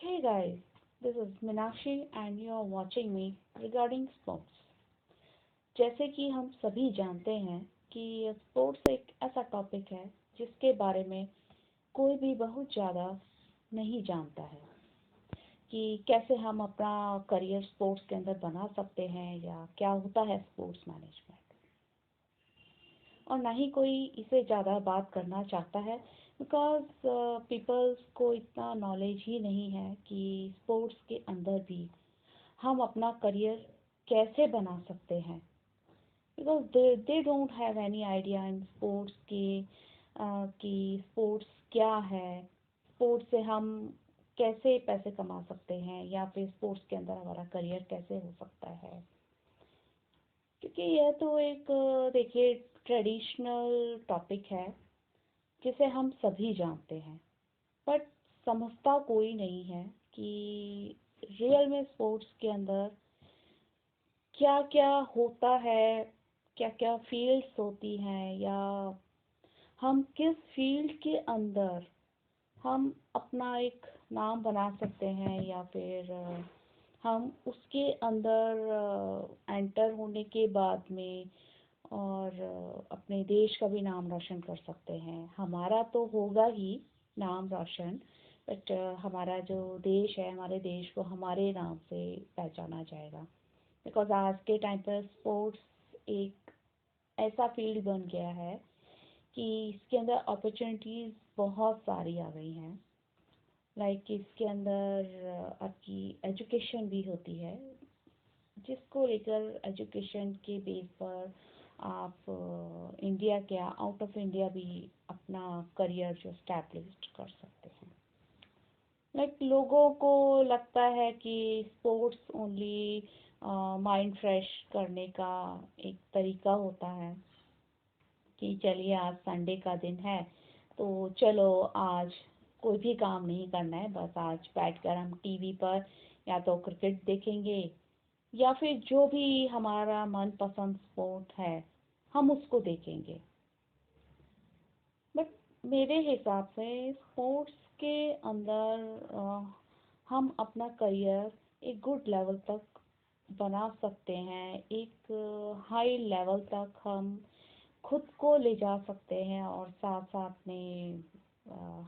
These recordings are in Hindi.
Hey guys, this is Meenakshi and you are watching me regarding sports. जैसे कि हम सभी जानते हैं कि स्पोर्ट्स एक ऐसा टॉपिक है जिसके बारे में कोई भी बहुत ज़्यादा नहीं जानता है कि कैसे हम अपना करियर स्पोर्ट्स के अंदर बना सकते हैं या क्या होता है स्पोर्ट्स मैनेजमेंट। और ना ही कोई इसे ज़्यादा बात करना चाहता है बिकॉज़ पीपल्स को इतना नॉलेज ही नहीं है कि स्पोर्ट्स के अंदर भी हम अपना करियर कैसे बना सकते हैं because they don't have any idea in sports कि स्पोर्ट्स क्या है, स्पोर्ट्स से हम कैसे पैसे कमा सकते हैं या फिर स्पोर्ट्स के अंदर हमारा करियर कैसे हो सकता है। क्योंकि यह तो एक देखिए ट्रेडिशनल टॉपिक है जिसे हम सभी जानते हैं, बट समझता कोई नहीं है कि रियल में स्पोर्ट्स के अंदर क्या क्या होता है, क्या क्या फील्ड्स होती हैं या हम किस फील्ड के अंदर हम अपना एक नाम बना सकते हैं या फिर हम उसके अंदर एंटर होने के बाद में और अपने देश का भी नाम रोशन कर सकते हैं। हमारा तो होगा ही नाम रोशन, बट हमारा जो देश है, हमारे देश को हमारे नाम से पहचाना जाएगा बिकॉज आज के टाइम पर स्पोर्ट्स एक ऐसा फील्ड बन गया है कि इसके अंदर अपॉर्चुनिटीज़ बहुत सारी आ गई हैं। लाइक इसके अंदर आपकी एजुकेशन भी होती है जिसको लेकर एजुकेशन के बेस पर आप इंडिया क्या आउट ऑफ इंडिया भी अपना करियर जो स्टैब्लिश कर सकते हैं। लाइक लोगों को लगता है कि स्पोर्ट्स ओनली माइंड फ्रेश करने का एक तरीका होता है कि चलिए आज संडे का दिन है तो चलो आज कोई भी काम नहीं करना है, बस आज बैठकर हम टीवी पर या तो क्रिकेट देखेंगे या फिर जो भी हमारा मनपसंद स्पोर्ट है हम उसको देखेंगे। बट मेरे हिसाब से स्पोर्ट्स के अंदर हम अपना करियर एक गुड लेवल तक बना सकते हैं, एक हाई लेवल तक हम खुद को ले जा सकते हैं और साथ साथ में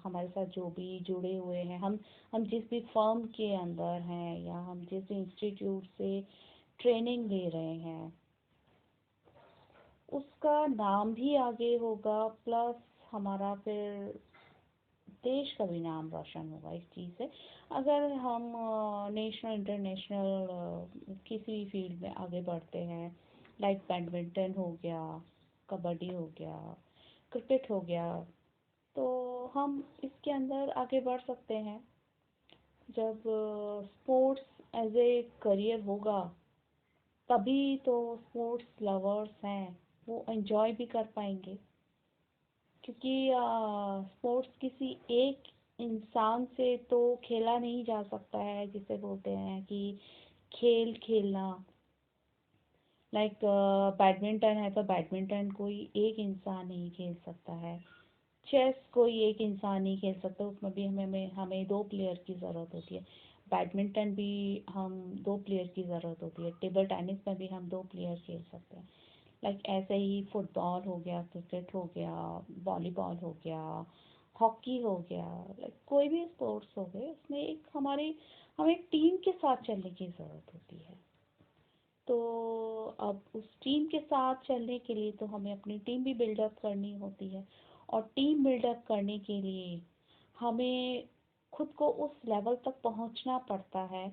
हमारे साथ जो भी जुड़े हुए हैं, हम जिस भी फर्म के अंदर हैं या हम जिस भी इंस्टीट्यूट से ट्रेनिंग ले रहे हैं उसका नाम भी आगे होगा, प्लस हमारा फिर देश का भी नाम रोशन होगा इस चीज़ से। अगर हम नेशनल इंटरनेशनल किसी भी फील्ड में आगे बढ़ते हैं, लाइक बैडमिंटन हो गया, कबड्डी हो गया, क्रिकेट हो गया, तो हम इसके अंदर आगे बढ़ सकते हैं। जब स्पोर्ट्स एज ए करियर होगा तभी तो स्पोर्ट्स लवर्स हैं वो एंजॉय भी कर पाएंगे। क्योंकि स्पोर्ट्स किसी एक इंसान से तो खेला नहीं जा सकता है जिसे बोलते हैं कि खेल खेलना। लाइक बैडमिंटन है तो बैडमिंटन कोई एक इंसान नहीं खेल सकता है, चेस कोई एक इंसान नहीं खेल सकता, उसमें भी हमें हमें दो प्लेयर की ज़रूरत होती है। बैडमिंटन भी हम दो प्लेयर की ज़रूरत होती है, टेबल टेनिस में भी हम दो प्लेयर खेल सकते हैं। लाइक ऐसे ही फुटबॉल हो गया, क्रिकेट हो गया, वॉलीबॉल हो गया, हॉकी हो गया, लाइक कोई भी स्पोर्ट्स हो गए उसमें एक हमें टीम के साथ चलने की ज़रूरत होती है। तो अब उस टीम के साथ चलने के लिए तो हमें अपनी टीम भी बिल्डअप करनी होती है और टीम बिल्डअप करने के लिए हमें खुद को उस लेवल तक पहुंचना पड़ता है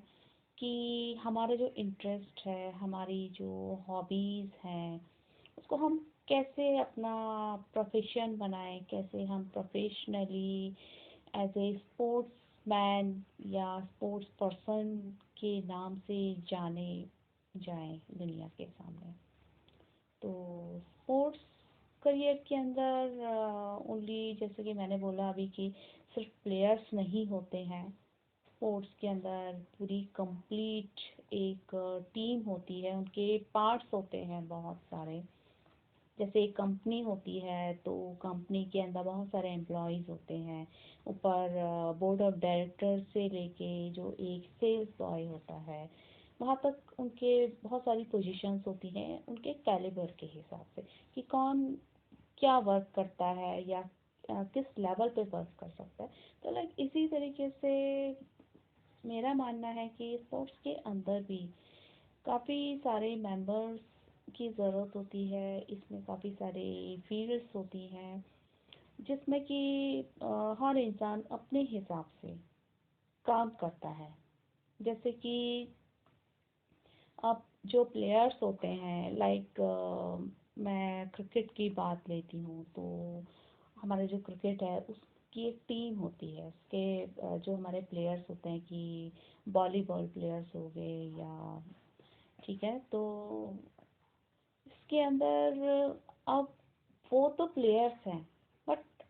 कि हमारा जो इंटरेस्ट है, हमारी जो हॉबीज़ हैं, उसको हम कैसे अपना प्रोफेशन बनाएं, कैसे हम professionally as a sportsman or sports person के नाम से जाने जाएं दुनिया के सामने। तो स्पोर्ट्स करियर के अंदर ओनली जैसे कि मैंने बोला अभी कि सिर्फ प्लेयर्स नहीं होते हैं, स्पोर्ट्स के अंदर पूरी कंप्लीट एक टीम होती है, उनके पार्ट्स होते हैं बहुत सारे। जैसे एक कंपनी होती है तो कंपनी के अंदर बहुत सारे एम्प्लॉयज़ होते हैं, ऊपर बोर्ड ऑफ डायरेक्टर से लेके जो एक सेल्स बॉय होता है, वहाँ तक उनके बहुत सारी पोजीशंस होती हैं उनके कैलिबर के हिसाब से, कि कौन क्या वर्क करता है या किस लेवल पे वर्क कर सकता है। तो लाइक इसी तरीके से मेरा मानना है कि स्पोर्ट्स के अंदर भी काफ़ी सारे मेंबर्स की ज़रूरत होती है, इसमें काफ़ी सारे फील्ड्स होती हैं जिसमें कि हर इंसान अपने हिसाब से काम करता है। जैसे कि अब जो प्लेयर्स होते हैं, लाइक मैं क्रिकेट की बात लेती हूँ तो हमारा जो क्रिकेट है उसकी एक टीम होती है, उसके जो हमारे प्लेयर्स होते हैं कि वॉलीबॉल प्लेयर्स हो गए या ठीक है, तो इसके अंदर अब वो तो प्लेयर्स हैं, बट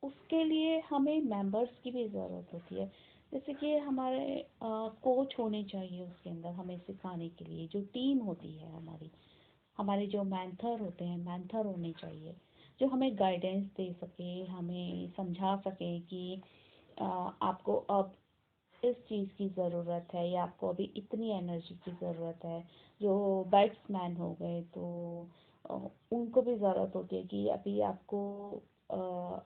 उसके लिए हमें मेंबर्स की भी ज़रूरत होती है। जैसे कि हमारे कोच होने चाहिए उसके अंदर हमें सिखाने के लिए, जो टीम होती है हमारी, हमारे जो मेंटर होते हैं, मेंटर होने चाहिए जो हमें गाइडेंस दे सके, हमें समझा सके कि आपको अब इस चीज़ की ज़रूरत है या आपको अभी इतनी एनर्जी की ज़रूरत है। जो बैट्समैन हो गए तो अ, उनको भी ज़रूरत होती है कि अभी आपको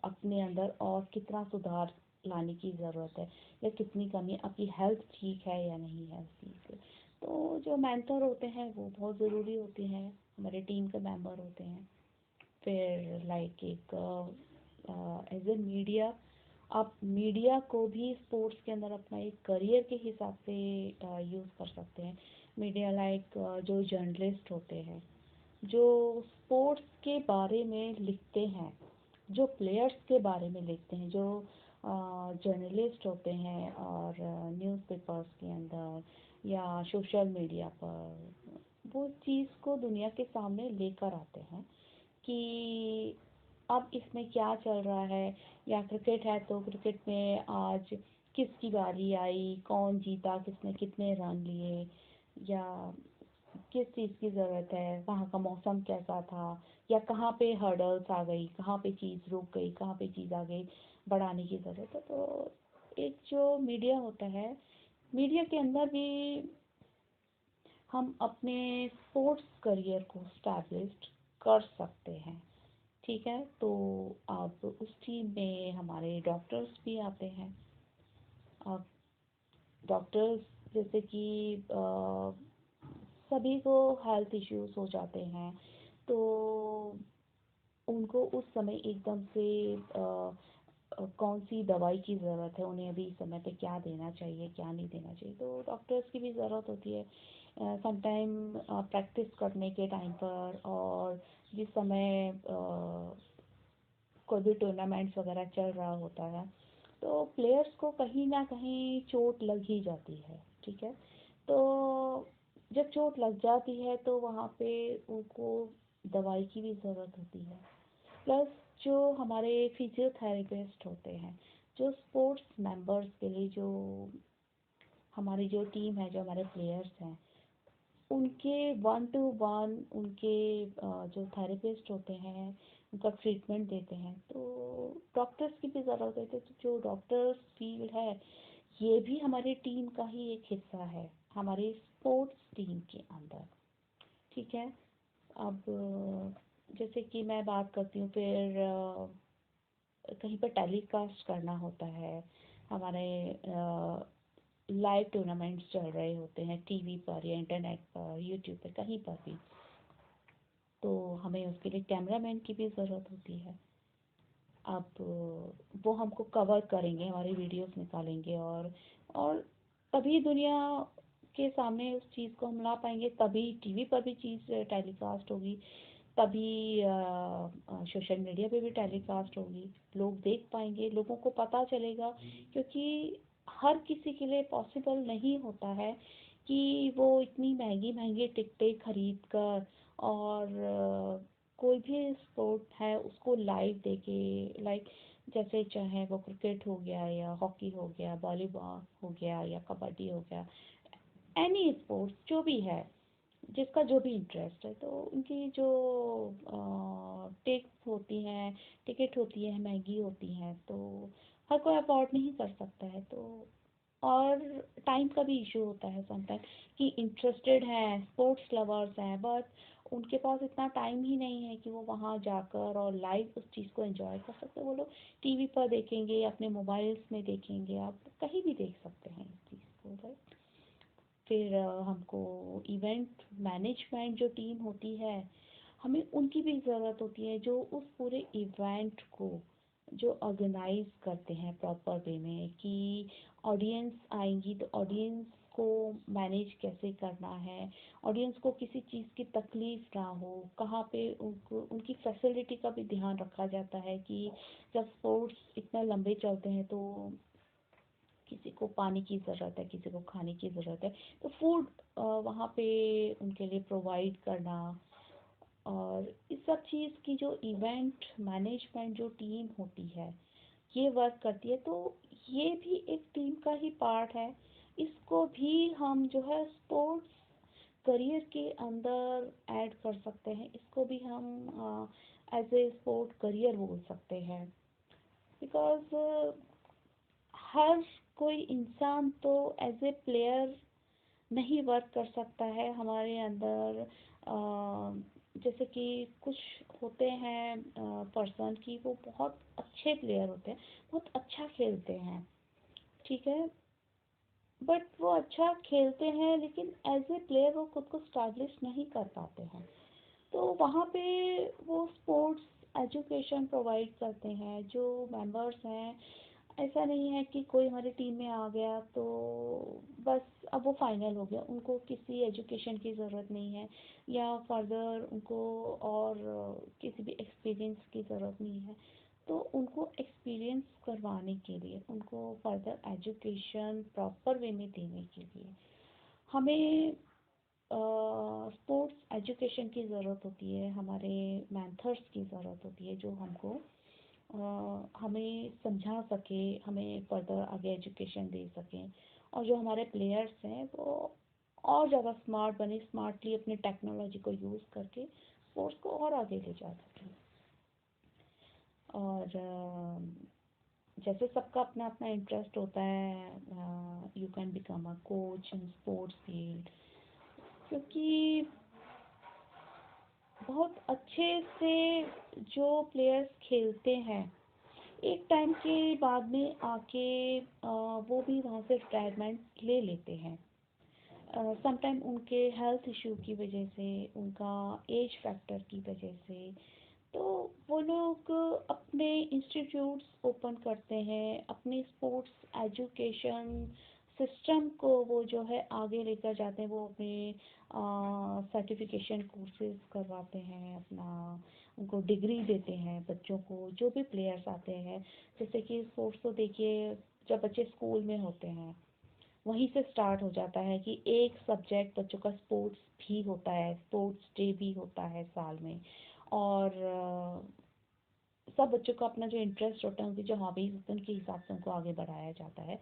अपने अंदर और कितना सुधार लाने की ज़रूरत है या कितनी कमी, आपकी हेल्थ ठीक है या नहीं है उस चीज़ से। तो जो मेंटर होते हैं वो बहुत ज़रूरी होते हैं, हमारे टीम के मेंबर होते हैं। फिर लाइक एक एज ए मीडिया, आप मीडिया को भी स्पोर्ट्स के अंदर अपना एक करियर के हिसाब से यूज़ कर सकते हैं। मीडिया लाइक जो जर्नलिस्ट होते हैं, जो स्पोर्ट्स के बारे में लिखते हैं, जो प्लेयर्स के बारे में लिखते हैं, जो जर्नलिस्ट होते हैं और न्यूज़पेपर्स के अंदर या सोशल मीडिया पर वो चीज़ को दुनिया के सामने लेकर आते हैं कि अब इसमें क्या चल रहा है, या क्रिकेट है तो क्रिकेट में आज किसकी बारी आई, कौन जीता, किसने कितने रन लिए, या किस चीज़ की ज़रूरत है, वहाँ का मौसम कैसा था, या कहाँ पे हर्डल्स आ गई, कहाँ पे चीज़ रुक गई, कहाँ पे चीज़ आगे बढ़ाने की ज़रूरत है। तो एक जो मीडिया होता है, मीडिया के अंदर भी हम अपने स्पोर्ट्स करियर को स्टैब्लिश्ड कर सकते हैं। ठीक है, तो अब उस टीम में हमारे डॉक्टर्स भी आते हैं। अब डॉक्टर्स जैसे कि सभी को हेल्थ इश्यूज हो जाते हैं, तो उनको उस समय एकदम से कौन सी दवाई की ज़रूरत है, उन्हें अभी इस समय पे क्या देना चाहिए क्या नहीं देना चाहिए, तो डॉक्टर्स की भी ज़रूरत होती है। समटाइम प्रैक्टिस करने के टाइम पर और जिस समय कोई भी टूर्नामेंट्स वगैरह चल रहा होता है तो प्लेयर्स को कहीं ना कहीं चोट लग ही जाती है। ठीक है, तो जब चोट लग जाती है तो वहाँ पे उनको दवाई की भी ज़रूरत होती है। प्लस जो हमारे फिजियोथेरेपिस्ट होते हैं, जो स्पोर्ट्स मेंबर्स के लिए, जो हमारी जो टीम है, जो हमारे प्लेयर्स हैं, उनके वन टू वन उनके जो थेरेपिस्ट होते हैं उनका ट्रीटमेंट देते हैं, तो डॉक्टर्स की भी ज़रूरत होती है। तो जो डॉक्टर्स फील्ड है ये भी हमारी टीम का ही एक हिस्सा है, हमारे स्पोर्ट्स टीम के अंदर। ठीक है, अब जैसे कि मैं बात करती हूँ, फिर कहीं पर टेलीकास्ट करना होता है, हमारे लाइव टूर्नामेंट्स चल रहे होते हैं टीवी पर या इंटरनेट पर, यूट्यूब पे, कहीं पर भी, तो हमें उसके लिए कैमरामैन की भी ज़रूरत होती है। अब वो हमको कवर करेंगे, हमारी वीडियोस निकालेंगे और तभी दुनिया के सामने उस चीज़ को हम ला पाएंगे, तभी टीवी पर भी चीज़ टेलीकास्ट होगी, तभी सोशल मीडिया पे भी टेलीकास्ट होगी, लोग देख पाएंगे, लोगों को पता चलेगा। क्योंकि हर किसी के लिए पॉसिबल नहीं होता है कि वो इतनी महंगी महंगी टिकटें खरीद कर और कोई भी स्पोर्ट है उसको लाइव देखे, लाइक जैसे चाहे वो क्रिकेट हो गया या हॉकी हो गया, वॉलीबॉल हो गया या कबड्डी हो गया, एनी स्पोर्ट्स जो भी है, जिसका जो भी इंटरेस्ट है, तो उनकी जो टिक्स होती हैं, टिकट होती है, महंगी होती हैं, तो हर कोई अफोर्ड नहीं कर सकता है। तो और टाइम का भी इशू होता है समटाइम, कि इंटरेस्टेड हैं, स्पोर्ट्स लवर्स हैं, बट उनके पास इतना टाइम ही नहीं है कि वो वहाँ जाकर और लाइव उस चीज़ को एंजॉय कर सकते हैं। वो लोग टीवी पर देखेंगे या अपने मोबाइल्स में देखेंगे, आप कहीं भी देख सकते हैं इस चीज़ को, राइट। फिर हमको इवेंट मैनेजमेंट जो टीम होती है, हमें उनकी भी ज़रूरत होती है, जो उस पूरे इवेंट को जो ऑर्गेनाइज करते हैं प्रॉपर वे में, कि ऑडियंस आएंगी तो ऑडियंस को मैनेज कैसे करना है, ऑडियंस को किसी चीज़ की तकलीफ ना हो, कहाँ पे उनको उनकी फैसिलिटी का भी ध्यान रखा जाता है, कि जब स्पोर्ट्स इतना लंबे चलते हैं तो किसी को पानी की ज़रूरत है, किसी को खाने की ज़रूरत है, तो फूड वहाँ पे उनके लिए प्रोवाइड करना, और इस सब चीज़ की जो इवेंट मैनेजमेंट जो टीम होती है, ये वर्क करती है। तो ये भी एक टीम का ही पार्ट है। इसको भी हम जो है स्पोर्ट्स करियर के अंदर ऐड कर सकते हैं, इसको भी हम एज ए स्पोर्ट करियर बोल सकते हैं, बिकॉज हर कोई इंसान तो एज ए प्लेयर नहीं वर्क कर सकता है। हमारे अंदर जैसे कि कुछ होते हैं पर्सन की वो बहुत अच्छे प्लेयर होते हैं, बहुत अच्छा खेलते हैं, ठीक है, बट वो अच्छा खेलते हैं लेकिन एज ए प्लेयर वो खुद को स्टैब्लिश नहीं कर पाते हैं। तो वहाँ पे वो स्पोर्ट्स एजुकेशन प्रोवाइड करते हैं जो मेंबर्स हैं। ऐसा नहीं है कि कोई हमारी टीम में आ गया तो बस अब वो फाइनल हो गया, उनको किसी एजुकेशन की ज़रूरत नहीं है, या फर्दर उनको और किसी भी एक्सपीरियंस की ज़रूरत नहीं है। तो उनको एक्सपीरियंस करवाने के लिए, उनको फर्दर एजुकेशन प्रॉपर वे में देने के लिए हमें स्पोर्ट्स एजुकेशन की ज़रूरत होती है, हमारे मेंटर्स की ज़रूरत होती है, जो हमको हमें समझा सके, हमें फर्दर आगे एजुकेशन दे सकें, और जो हमारे प्लेयर्स हैं वो और ज़्यादा स्मार्ट बने, स्मार्टली अपने टेक्नोलॉजी को यूज़ करके स्पोर्ट्स को और आगे ले जा सकें। और जैसे सबका अपना अपना इंटरेस्ट होता है, you can become a coach in sports field, क्योंकि बहुत अच्छे से जो प्लेयर्स खेलते हैं एक टाइम के बाद में आके वो भी वहाँ से रिटायरमेंट ले लेते हैं, समटाइम उनके हेल्थ इशू की वजह से, उनका एज फैक्टर की वजह से। तो वो लोग अपने इंस्टीट्यूट्स ओपन करते हैं, अपने स्पोर्ट्स एजुकेशन सिस्टम को वो जो है आगे लेकर जाते हैं, वो अपने सर्टिफिकेशन कोर्सेज करवाते हैं, अपना उनको डिग्री देते हैं बच्चों को, जो भी प्लेयर्स आते हैं। जैसे कि स्पोर्ट्स तो देखिए, जब बच्चे स्कूल में होते हैं वहीं से स्टार्ट हो जाता है कि एक सब्जेक्ट बच्चों का स्पोर्ट्स भी होता है, स्पोर्ट्स डे भी होता है साल में, और सब बच्चों का अपना जो इंटरेस्ट होता है, उनकी जो हॉबीज होती हैं, उनके हिसाब से उनको आगे बढ़ाया जाता है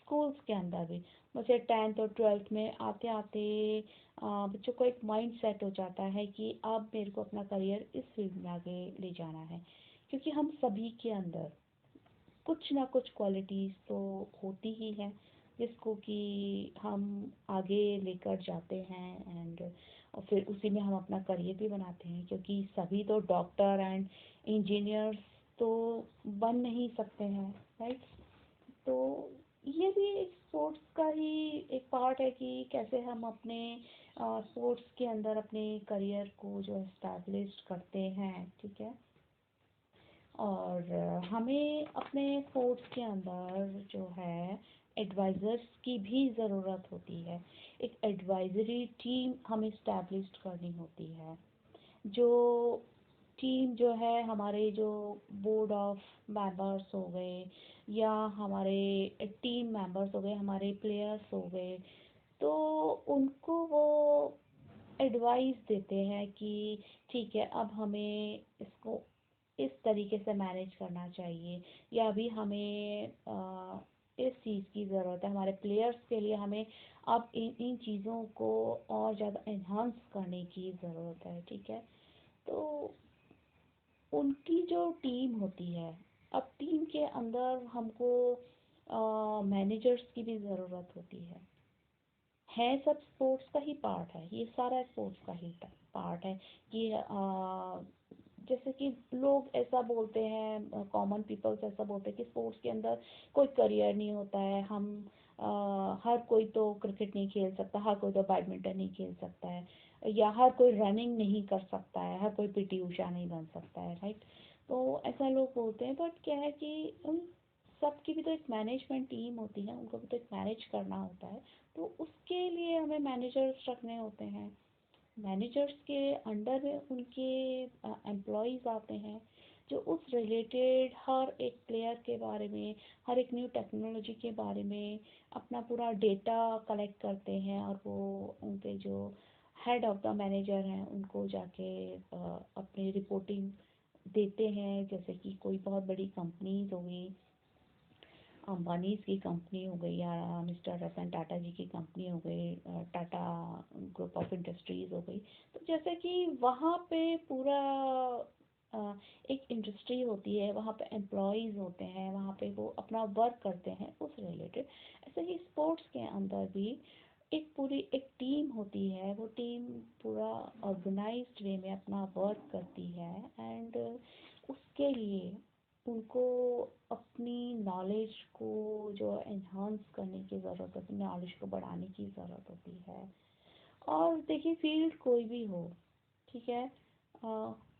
स्कूल्स के अंदर भी। बच्चे 10th और 12th में आते आते बच्चों को एक माइंड सेट हो जाता है कि अब मेरे को अपना करियर इस फील्ड में आगे ले जाना है, क्योंकि हम सभी के अंदर कुछ ना कुछ क्वालिटीज़ तो होती ही हैं जिसको कि हम आगे लेकर जाते हैं, एंड और फिर उसी में हम अपना करियर भी बनाते हैं, क्योंकि सभी तो डॉक्टर एंड इंजीनियर्स तो बन नहीं सकते हैं, राइट। तो ये भी एक स्पोर्ट्स का ही एक पार्ट है कि कैसे हम अपने स्पोर्ट्स के अंदर अपने करियर को जो एस्टैब्लिश करते हैं, ठीक है। और हमें अपने स्पोर्ट्स के अंदर जो है एडवाइज़र्स की भी ज़रूरत होती है। एक एडवाइज़री टीम हमें इस्टेब्लिश करनी होती है, जो टीम जो है हमारे जो बोर्ड ऑफ मेंबर्स हो गए, या हमारे टीम मेंबर्स हो गए, हमारे प्लेयर्स हो गए, तो उनको वो एडवाइस देते हैं कि ठीक है, अब हमें इसको इस तरीके से मैनेज करना चाहिए, या अभी हमें इस चीज़ की ज़रूरत है, हमारे प्लेयर्स के लिए हमें अब इन चीज़ों को और ज़्यादा एनहांस करने की ज़रूरत है, ठीक है। तो उनकी जो टीम होती है, अब टीम के अंदर हमको मैनेजर्स की भी ज़रूरत होती है सब स्पोर्ट्स का ही पार्ट है, ये सारा स्पोर्ट्स का ही पार्ट है कि जैसे कि लोग ऐसा बोलते हैं, कॉमन पीपल्स ऐसा बोलते हैं कि स्पोर्ट्स के अंदर कोई करियर नहीं होता है, हम हर कोई तो क्रिकेट नहीं खेल सकता, हर कोई तो बैडमिंटन नहीं खेल सकता है, या हर कोई रनिंग नहीं कर सकता है, हर कोई पीटी उषा नहीं बन सकता है, राइट। तो ऐसा लोग बोलते हैं, बट क्या है कि उन सबकी भी तो एक मैनेजमेंट टीम होती है, उनको भी तो एक मैनेज करना होता है। तो उसके लिए हमें मैनेजर्स रखने होते हैं, मैनेजर्स के अंडर में उनके एम्प्लॉयज़ आते हैं जो उस रिलेटेड हर एक प्लेयर के बारे में, हर एक न्यू टेक्नोलॉजी के बारे में अपना पूरा डेटा कलेक्ट करते हैं, और वो उनके जो हेड ऑफ द मैनेजर हैं उनको जाके अपनी रिपोर्टिंग देते हैं। जैसे कि कोई बहुत बड़ी कंपनीज हो गई, अंबानीज की कंपनी हो गई, या मिस्टर रतन टाटा जी की कंपनी हो गई, टाटा ग्रुप ऑफ इंडस्ट्रीज हो गई। तो जैसे कि वहाँ पे पूरा एक इंडस्ट्री होती है, वहाँ पे एम्प्लॉयज़ होते हैं, वहाँ पे वो अपना वर्क करते हैं उस रिलेटेड। ऐसे ही स्पोर्ट्स के अंदर भी एक पूरी एक टीम होती है, वो टीम पूरा ऑर्गेनाइज्ड वे में अपना वर्क करती है, एंड उसके लिए उनको अपनी नॉलेज को जो एनहांस करने की ज़रूरत होती है, नॉलेज को बढ़ाने की ज़रूरत होती है। और देखिए फील्ड कोई भी हो, ठीक है,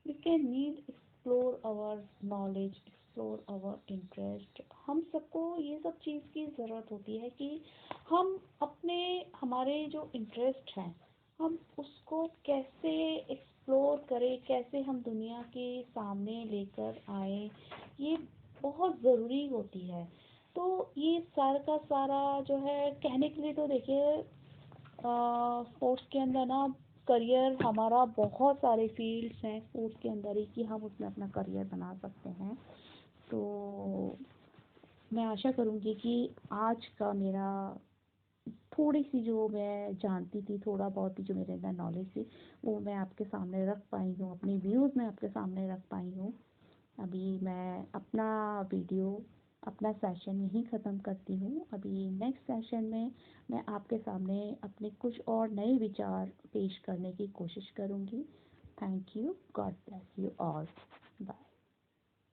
we can need explore our knowledge, explore our interest. हम सबको ये सब चीज़ की ज़रूरत होती है कि हम अपने हमारे जो इंटरेस्ट हैं हम उसको कैसे एक्सप्लोर करें, कैसे हम दुनिया के सामने लेकर आए, ये बहुत ज़रूरी होती है। तो ये सारा का सारा जो है कहने के लिए, तो देखिए स्पोर्ट्स के अंदर ना करियर हमारा बहुत सारे फील्ड्स हैं स्पोर्ट्स के अंदर ही कि हम उसमें अपना करियर बना सकते हैं। तो मैं आशा करूँगी कि आज का मेरा थोड़ी सी जो मैं जानती थी, थोड़ा बहुत ही जो मेरे अंदर नॉलेज थी, वो मैं आपके सामने रख पाई हूँ, अपने व्यूज़ में आपके सामने रख पाई हूँ। अभी मैं अपना वीडियो, अपना सेशन यहीं ख़त्म करती हूँ। अभी नेक्स्ट सेशन में मैं आपके सामने अपने कुछ और नए विचार पेश करने की कोशिश करूँगी। Thank you, God bless you all.